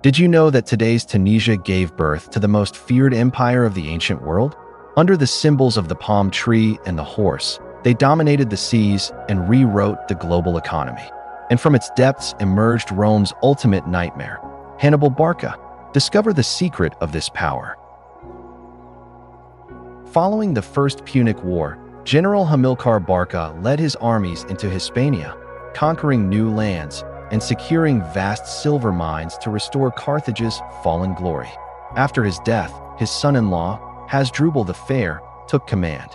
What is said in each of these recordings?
Did you know that today's Tunisia gave birth to the most feared empire of the ancient world? Under the symbols of the palm tree and the horse, they dominated the seas and rewrote the global economy. And from its depths emerged Rome's ultimate nightmare, Hannibal Barca. Discover the secret of this power. Following the First Punic War, General Hamilcar Barca led his armies into Hispania, conquering new lands and securing vast silver mines to restore Carthage's fallen glory. After his death, his son-in-law, Hasdrubal the Fair, took command.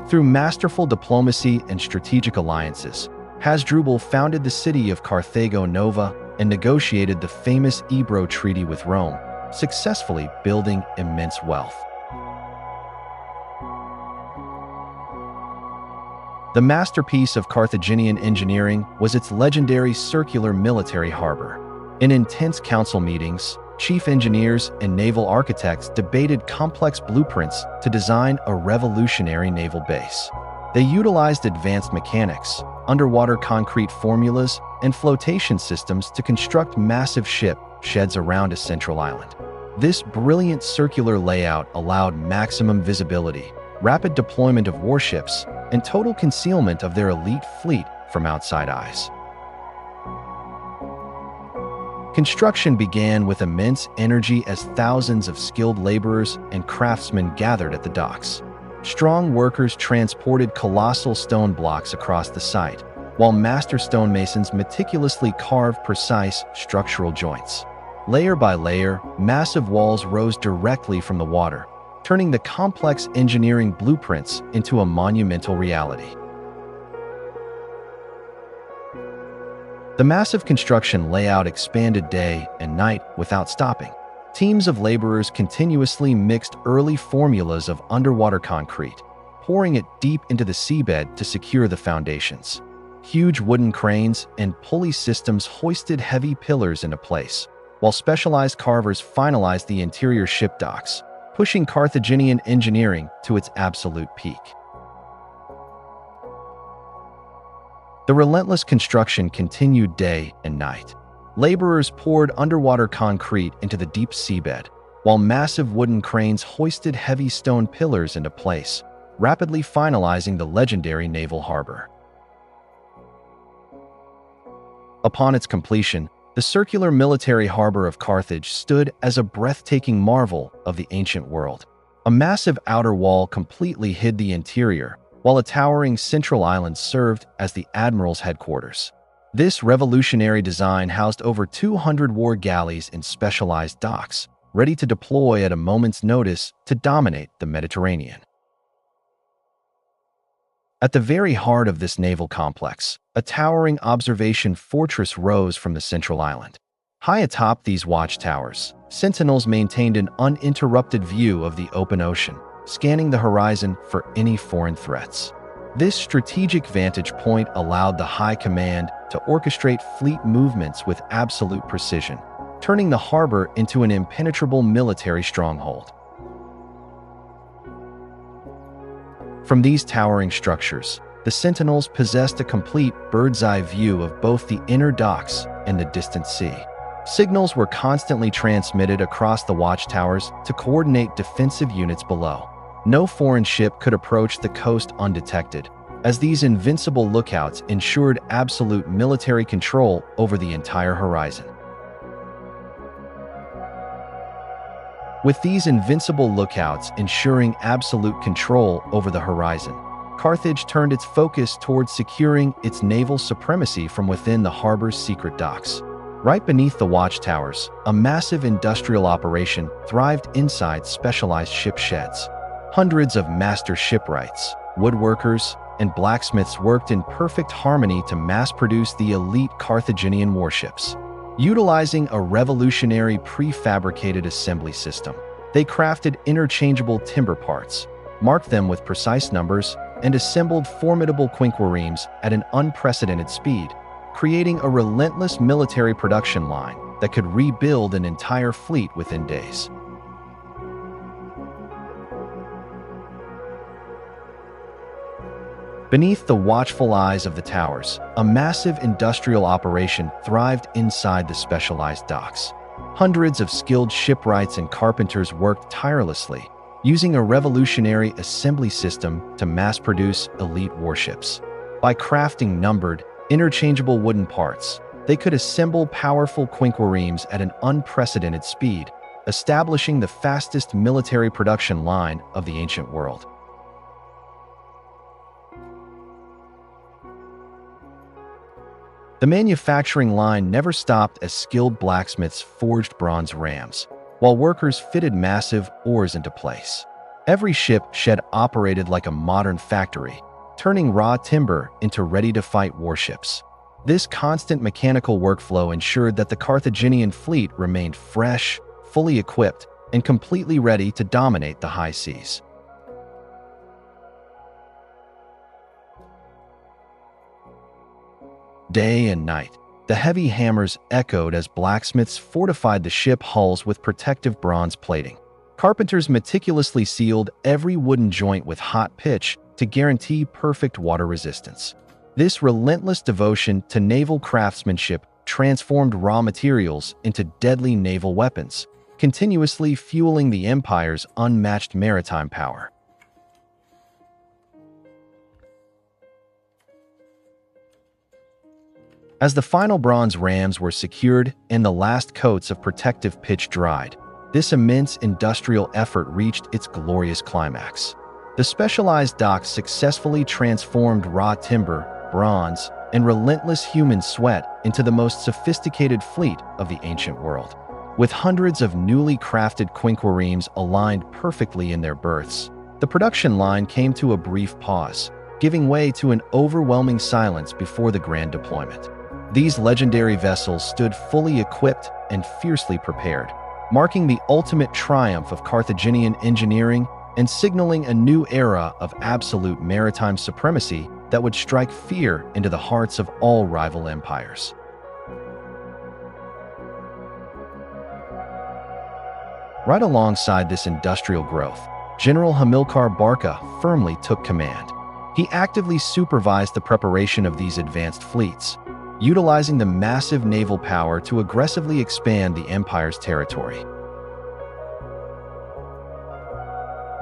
Through masterful diplomacy and strategic alliances, Hasdrubal founded the city of Carthago Nova and negotiated the famous Ebro Treaty with Rome, successfully building immense wealth. The masterpiece of Carthaginian engineering was its legendary circular military harbor. In intense council meetings, chief engineers and naval architects debated complex blueprints to design a revolutionary naval base. They utilized advanced mechanics, underwater concrete formulas, and flotation systems to construct massive ship sheds around a central island. This brilliant circular layout allowed maximum visibility, rapid deployment of warships, and total concealment of their elite fleet from outside eyes. Construction began with immense energy as thousands of skilled laborers and craftsmen gathered at the docks. Strong workers transported colossal stone blocks across the site, while master stonemasons meticulously carved precise structural joints. Layer by layer, massive walls rose directly from the water, turning the complex engineering blueprints into a monumental reality. The massive construction layout expanded day and night without stopping. Teams of laborers continuously mixed early formulas of underwater concrete, pouring it deep into the seabed to secure the foundations. Huge wooden cranes and pulley systems hoisted heavy pillars into place, while specialized carvers finalized the interior ship docks, pushing Carthaginian engineering to its absolute peak. The relentless construction continued day and night. Laborers poured underwater concrete into the deep seabed, while massive wooden cranes hoisted heavy stone pillars into place, rapidly finalizing the legendary naval harbor. Upon its completion, the circular military harbor of Carthage stood as a breathtaking marvel of the ancient world. A massive outer wall completely hid the interior, while a towering central island served as the admiral's headquarters. This revolutionary design housed over 200 war galleys in specialized docks, ready to deploy at a moment's notice to dominate the Mediterranean. At the very heart of this naval complex, a towering observation fortress rose from the central island. High atop these watchtowers, sentinels maintained an uninterrupted view of the open ocean, scanning the horizon for any foreign threats. This strategic vantage point allowed the High Command to orchestrate fleet movements with absolute precision, turning the harbor into an impenetrable military stronghold. From these towering structures, the sentinels possessed a complete bird's-eye view of both the inner docks and the distant sea. Signals were constantly transmitted across the watchtowers to coordinate defensive units below. No foreign ship could approach the coast undetected, as these invincible lookouts ensured absolute military control over the entire horizon. With these invincible lookouts ensuring absolute control over the horizon, Carthage turned its focus towards securing its naval supremacy from within the harbor's secret docks. Right beneath the watchtowers, a massive industrial operation thrived inside specialized ship sheds. Hundreds of master shipwrights, woodworkers, and blacksmiths worked in perfect harmony to mass-produce the elite Carthaginian warships. Utilizing a revolutionary pre-fabricated assembly system, they crafted interchangeable timber parts, marked them with precise numbers, and assembled formidable quinqueremes at an unprecedented speed, creating a relentless military production line that could rebuild an entire fleet within days. Beneath the watchful eyes of the towers, a massive industrial operation thrived inside the specialized docks. Hundreds of skilled shipwrights and carpenters worked tirelessly, using a revolutionary assembly system to mass-produce elite warships. By crafting numbered, interchangeable wooden parts, they could assemble powerful quinqueremes at an unprecedented speed, establishing the fastest military production line of the ancient world. The manufacturing line never stopped as skilled blacksmiths forged bronze rams, while workers fitted massive oars into place. Every ship shed operated like a modern factory, turning raw timber into ready-to-fight warships. This constant mechanical workflow ensured that the Carthaginian fleet remained fresh, fully equipped, and completely ready to dominate the high seas. Day and night, the heavy hammers echoed as blacksmiths fortified the ship hulls with protective bronze plating. Carpenters meticulously sealed every wooden joint with hot pitch to guarantee perfect water resistance. This relentless devotion to naval craftsmanship transformed raw materials into deadly naval weapons, continuously fueling the empire's unmatched maritime power. As the final bronze rams were secured and the last coats of protective pitch dried, this immense industrial effort reached its glorious climax. The specialized docks successfully transformed raw timber, bronze, and relentless human sweat into the most sophisticated fleet of the ancient world. With hundreds of newly crafted quinqueremes aligned perfectly in their berths, the production line came to a brief pause, giving way to an overwhelming silence before the grand deployment. These legendary vessels stood fully equipped and fiercely prepared, marking the ultimate triumph of Carthaginian engineering and signaling a new era of absolute maritime supremacy that would strike fear into the hearts of all rival empires. Right alongside this industrial growth, General Hamilcar Barca firmly took command. He actively supervised the preparation of these advanced fleets, utilizing the massive naval power to aggressively expand the empire's territory.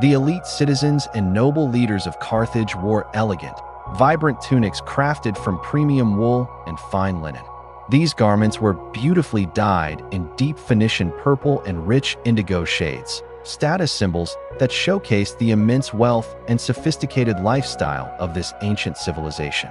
The elite citizens and noble leaders of Carthage wore elegant, vibrant tunics crafted from premium wool and fine linen. These garments were beautifully dyed in deep Phoenician purple and rich indigo shades, status symbols that showcased the immense wealth and sophisticated lifestyle of this ancient civilization.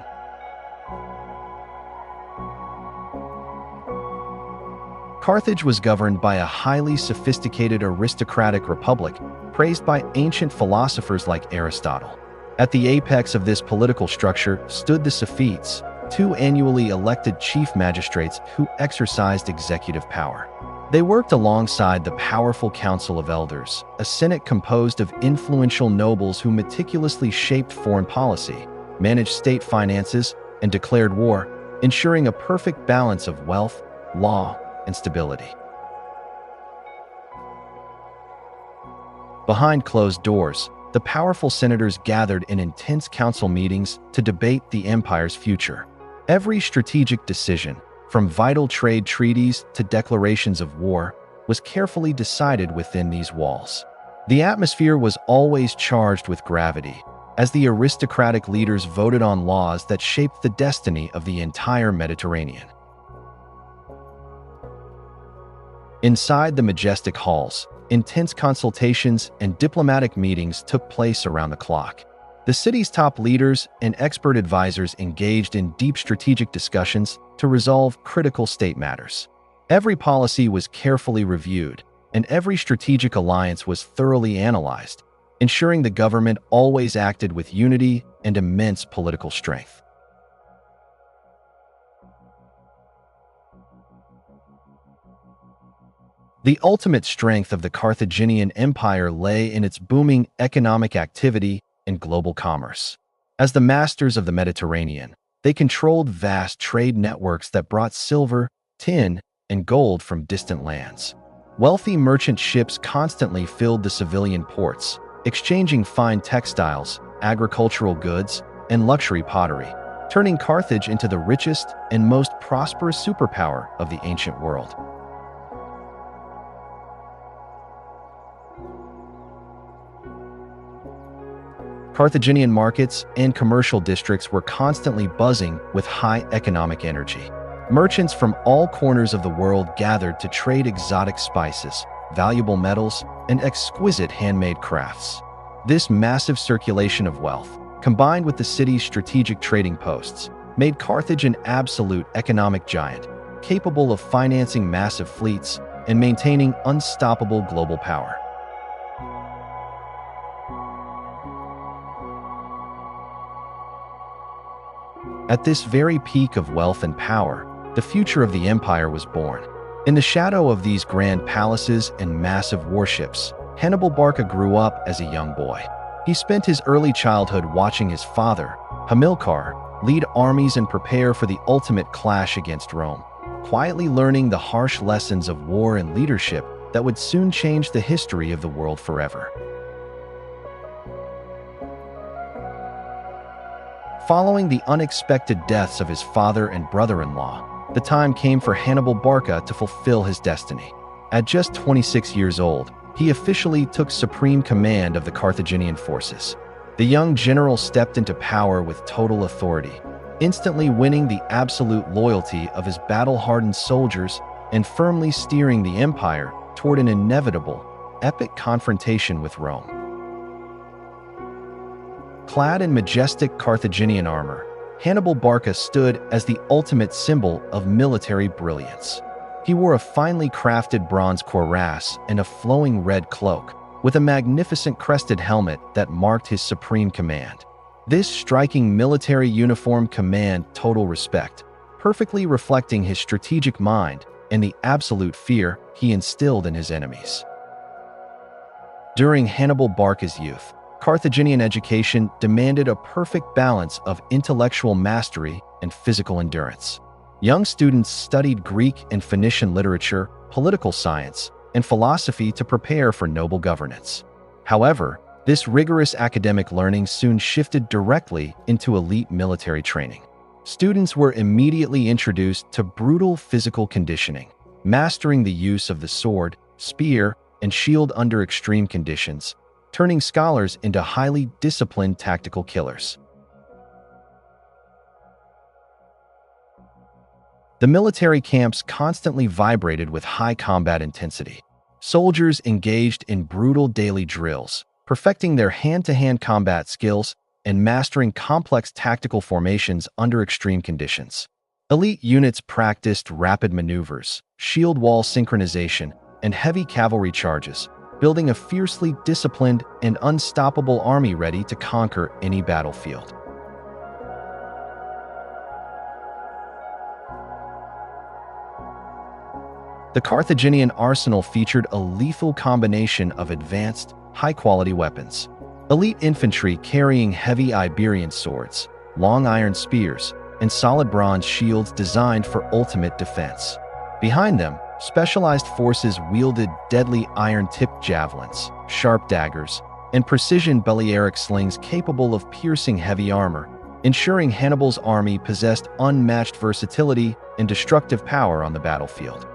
Carthage was governed by a highly sophisticated aristocratic republic, praised by ancient philosophers like Aristotle. At the apex of this political structure stood the Sophites, two annually elected chief magistrates who exercised executive power. They worked alongside the powerful Council of Elders, a senate composed of influential nobles who meticulously shaped foreign policy, managed state finances, and declared war, ensuring a perfect balance of wealth, law, and stability. Behind closed doors, the powerful senators gathered in intense council meetings to debate the empire's future. Every strategic decision, from vital trade treaties to declarations of war, was carefully decided within these walls. The atmosphere was always charged with gravity, as the aristocratic leaders voted on laws that shaped the destiny of the entire Mediterranean. Inside the majestic halls, intense consultations and diplomatic meetings took place around the clock. The city's top leaders and expert advisors engaged in deep strategic discussions to resolve critical state matters. Every policy was carefully reviewed, and every strategic alliance was thoroughly analyzed, ensuring the government always acted with unity and immense political strength. The ultimate strength of the Carthaginian Empire lay in its booming economic activity and global commerce. As the masters of the Mediterranean, they controlled vast trade networks that brought silver, tin, and gold from distant lands. Wealthy merchant ships constantly filled the civilian ports, exchanging fine textiles, agricultural goods, and luxury pottery, turning Carthage into the richest and most prosperous superpower of the ancient world. Carthaginian markets and commercial districts were constantly buzzing with high economic energy. Merchants from all corners of the world gathered to trade exotic spices, valuable metals, and exquisite handmade crafts. This massive circulation of wealth, combined with the city's strategic trading posts, made Carthage an absolute economic giant, capable of financing massive fleets and maintaining unstoppable global power. At this very peak of wealth and power, the future of the empire was born. In the shadow of these grand palaces and massive warships, Hannibal Barca grew up as a young boy. He spent his early childhood watching his father, Hamilcar, lead armies and prepare for the ultimate clash against Rome, quietly learning the harsh lessons of war and leadership that would soon change the history of the world forever. Following the unexpected deaths of his father and brother-in-law, the time came for Hannibal Barca to fulfill his destiny. At just 26 years old, he officially took supreme command of the Carthaginian forces. The young general stepped into power with total authority, instantly winning the absolute loyalty of his battle-hardened soldiers and firmly steering the empire toward an inevitable, epic confrontation with Rome. Clad in majestic Carthaginian armor, Hannibal Barca stood as the ultimate symbol of military brilliance. He wore a finely crafted bronze cuirass and a flowing red cloak, with a magnificent crested helmet that marked his supreme command. This striking military uniform commanded total respect, perfectly reflecting his strategic mind and the absolute fear he instilled in his enemies. During Hannibal Barca's youth, Carthaginian education demanded a perfect balance of intellectual mastery and physical endurance. Young students studied Greek and Phoenician literature, political science, and philosophy to prepare for noble governance. However, this rigorous academic learning soon shifted directly into elite military training. Students were immediately introduced to brutal physical conditioning, mastering the use of the sword, spear, and shield under extreme conditions, turning scholars into highly disciplined tactical killers. The military camps constantly vibrated with high combat intensity. Soldiers engaged in brutal daily drills, perfecting their hand-to-hand combat skills and mastering complex tactical formations under extreme conditions. Elite units practiced rapid maneuvers, shield wall synchronization, and heavy cavalry charges, building a fiercely disciplined and unstoppable army ready to conquer any battlefield. The Carthaginian arsenal featured a lethal combination of advanced, high-quality weapons. Elite infantry carrying heavy Iberian swords, long iron spears, and solid bronze shields designed for ultimate defense. Behind them, specialized forces wielded deadly iron-tipped javelins, sharp daggers, and precision balearic slings capable of piercing heavy armor, ensuring Hannibal's army possessed unmatched versatility and destructive power on the battlefield.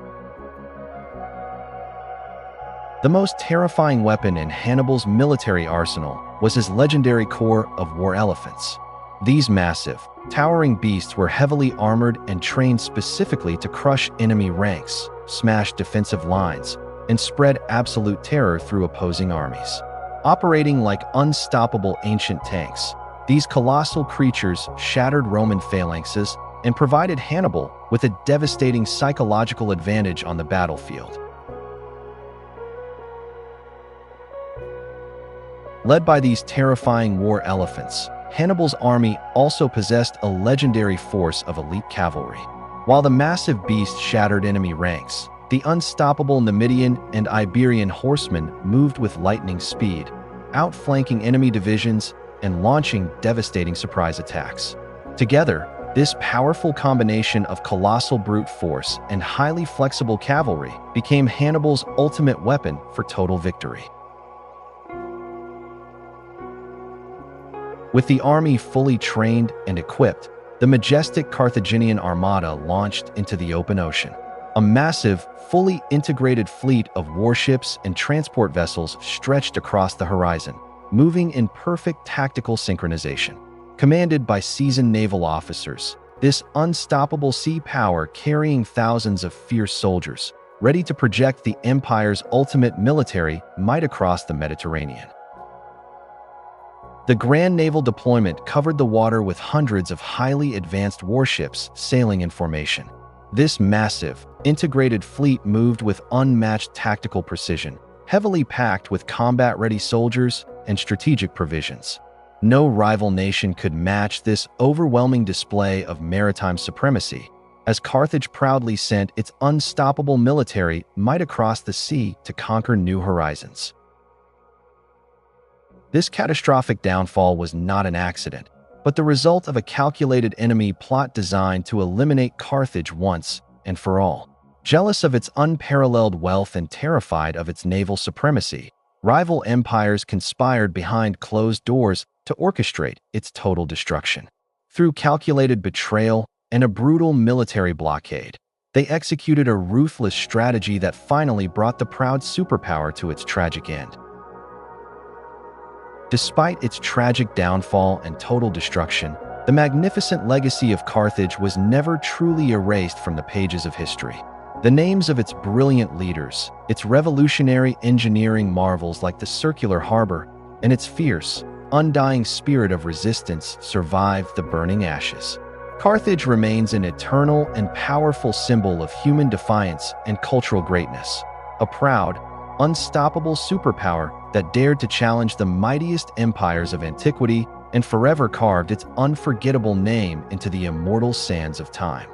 The most terrifying weapon in Hannibal's military arsenal was his legendary corps of war elephants. These massive, towering beasts were heavily armored and trained specifically to crush enemy ranks, smash defensive lines, and spread absolute terror through opposing armies. Operating like unstoppable ancient tanks, these colossal creatures shattered Roman phalanxes and provided Hannibal with a devastating psychological advantage on the battlefield. Led by these terrifying war elephants, Hannibal's army also possessed a legendary force of elite cavalry. While the massive beast shattered enemy ranks, the unstoppable Numidian and Iberian horsemen moved with lightning speed, outflanking enemy divisions and launching devastating surprise attacks. Together, this powerful combination of colossal brute force and highly flexible cavalry became Hannibal's ultimate weapon for total victory. With the army fully trained and equipped, the majestic Carthaginian armada launched into the open ocean. A massive, fully integrated fleet of warships and transport vessels stretched across the horizon, moving in perfect tactical synchronization. Commanded by seasoned naval officers, this unstoppable sea power carrying thousands of fierce soldiers, ready to project the empire's ultimate military might across the Mediterranean. The grand naval deployment covered the water with hundreds of highly advanced warships sailing in formation. This massive, integrated fleet moved with unmatched tactical precision, heavily packed with combat-ready soldiers and strategic provisions. No rival nation could match this overwhelming display of maritime supremacy, as Carthage proudly sent its unstoppable military might across the sea to conquer new horizons. This catastrophic downfall was not an accident, but the result of a calculated enemy plot designed to eliminate Carthage once and for all. Jealous of its unparalleled wealth and terrified of its naval supremacy, rival empires conspired behind closed doors to orchestrate its total destruction. Through calculated betrayal and a brutal military blockade, they executed a ruthless strategy that finally brought the proud superpower to its tragic end. Despite its tragic downfall and total destruction, the magnificent legacy of Carthage was never truly erased from the pages of history. The names of its brilliant leaders, its revolutionary engineering marvels like the circular harbor, and its fierce, undying spirit of resistance survived the burning ashes. Carthage remains an eternal and powerful symbol of human defiance and cultural greatness, a proud, unstoppable superpower that dared to challenge the mightiest empires of antiquity and forever carved its unforgettable name into the immortal sands of time.